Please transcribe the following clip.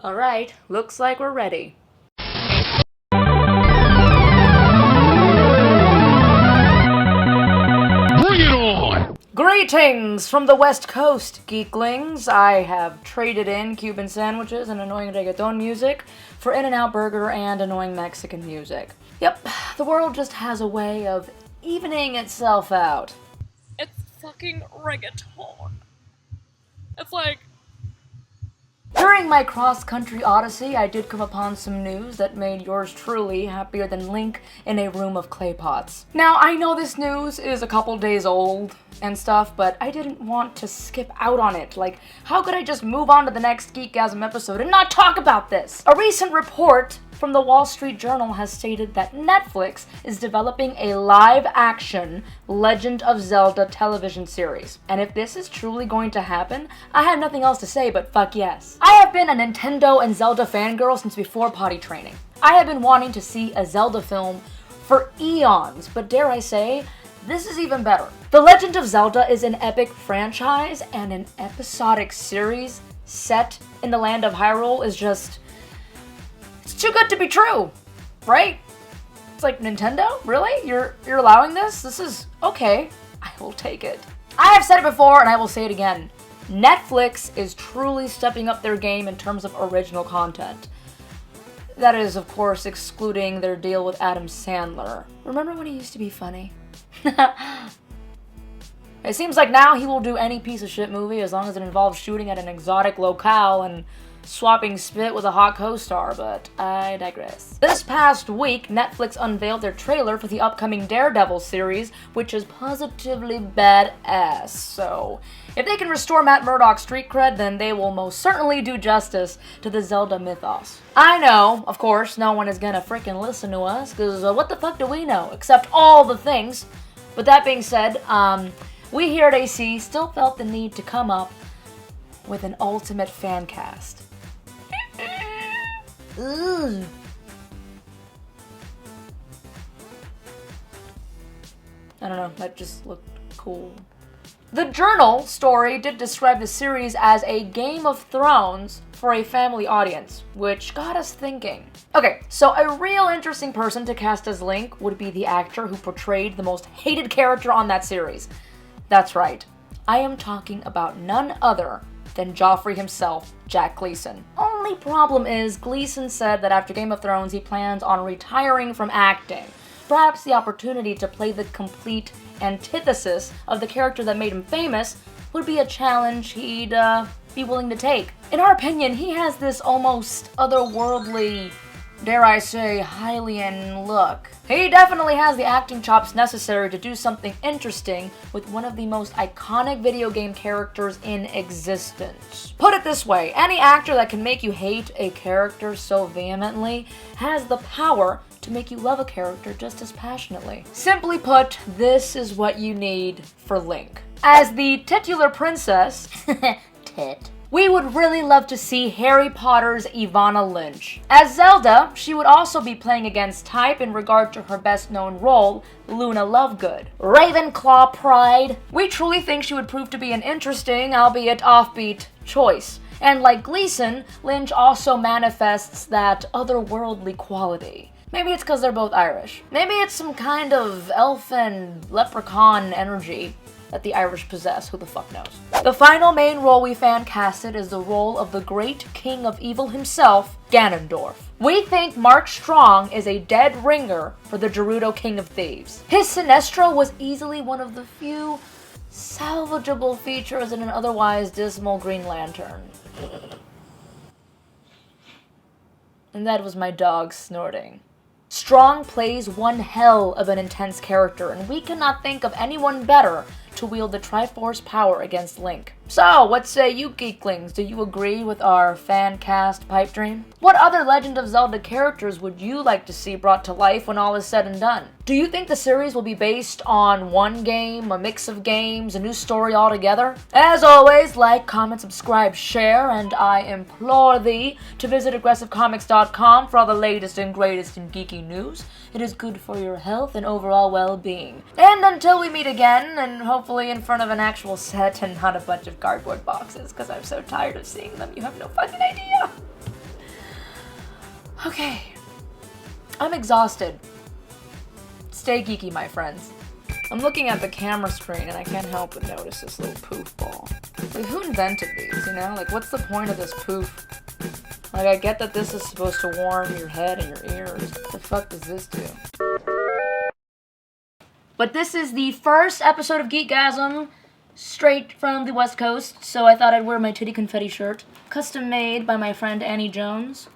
Alright, looks like we're ready. Bring it on! Greetings from the West Coast, geeklings! I have traded in Cuban sandwiches and annoying reggaeton music for In-N-Out Burger and annoying Mexican music. Yep, the world just has a way of evening itself out. It's fucking reggaeton. It's like... During my cross-country odyssey, I did come upon some news that made yours truly happier than Link in a room of clay pots. Now, I know this news is a couple days old and stuff, but I didn't want to skip out on it. Like, how could I just move on to the next Geekgasm episode and not talk about this? A recent report from the Wall Street Journal has stated that Netflix is developing a live-action Legend of Zelda television series. And if this is truly going to happen, I have nothing else to say but fuck yes. I have been a Nintendo and Zelda fangirl since before potty training. I have been wanting to see a Zelda film for eons, but dare I say, this is even better. The Legend of Zelda is an epic franchise, and an episodic series set in the land of Hyrule is just... it's too good to be true, right? It's like, Nintendo? Really? You're allowing this? This is okay. I will take it. I have said it before and I will say it again. Netflix is truly stepping up their game in terms of original content. That is, of course, excluding their deal with Adam Sandler. Remember when he used to be funny? It seems like now he will do any piece of shit movie as long as it involves shooting at an exotic locale and swapping spit with a hot co-star, but I digress. This past week, Netflix unveiled their trailer for the upcoming Daredevil series, which is positively badass. So, if they can restore Matt Murdock's street cred, then they will most certainly do justice to the Zelda mythos. I know, of course, no one is gonna freaking listen to us, because what the fuck do we know, except all the things. But that being said, we here at AC still felt the need to come up with an ultimate fan cast. Ooh. I don't know, that just looked cool. The Journal story did describe the series as a Game of Thrones for a family audience, which got us thinking. Okay, so a real interesting person to cast as Link would be the actor who portrayed the most hated character on that series. That's right, I am talking about none other than Joffrey himself, Jack Gleeson. Only problem is, Gleeson said that after Game of Thrones he plans on retiring from acting. Perhaps the opportunity to play the complete antithesis of the character that made him famous would be a challenge he'd be willing to take. In our opinion, he has this almost otherworldly, dare I say, Hylian look. He definitely has the acting chops necessary to do something interesting with one of the most iconic video game characters in existence. Put it this way, any actor that can make you hate a character so vehemently has the power to make you love a character just as passionately. Simply put, this is what you need for Link. As the titular princess, tit, we would really love to see Harry Potter's Ivana Lynch. As Zelda, she would also be playing against type in regard to her best-known role, Luna Lovegood. Ravenclaw pride. We truly think she would prove to be an interesting, albeit offbeat, choice. And like Gleeson, Lynch also manifests that otherworldly quality. Maybe it's because they're both Irish. Maybe it's some kind of elfin leprechaun energy that the Irish possess, who the fuck knows. The final main role we fan casted is the role of the great king of evil himself, Ganondorf. We think Mark Strong is a dead ringer for the Gerudo King of Thieves. His Sinestro was easily one of the few salvageable features in an otherwise dismal Green Lantern. And that was my dog snorting. Strong plays one hell of an intense character, and we cannot think of anyone better to wield the Triforce power against Link. So, what say you geeklings? Do you agree with our fan cast pipe dream? What other Legend of Zelda characters would you like to see brought to life when all is said and done? Do you think the series will be based on one game, a mix of games, a new story altogether? As always, like, comment, subscribe, share, and I implore thee to visit aggressivecomics.com for all the latest and greatest in geeky news. It is good for your health and overall well-being. And until we meet again, and hopefully in front of an actual set and not a bunch of cardboard boxes, because I'm so tired of seeing them, you have no fucking idea. Okay. I'm exhausted. Stay geeky, my friends. I'm looking at the camera screen and I can't help but notice this little poof ball. Like, who invented these, you know? Like, what's the point of this poof? Like, I get that this is supposed to warm your head and your ears. What the fuck does this do? But this is the first episode of Geekgasm, straight from the West Coast, so I thought I'd wear my titty confetti shirt, custom made by my friend Annie Jones.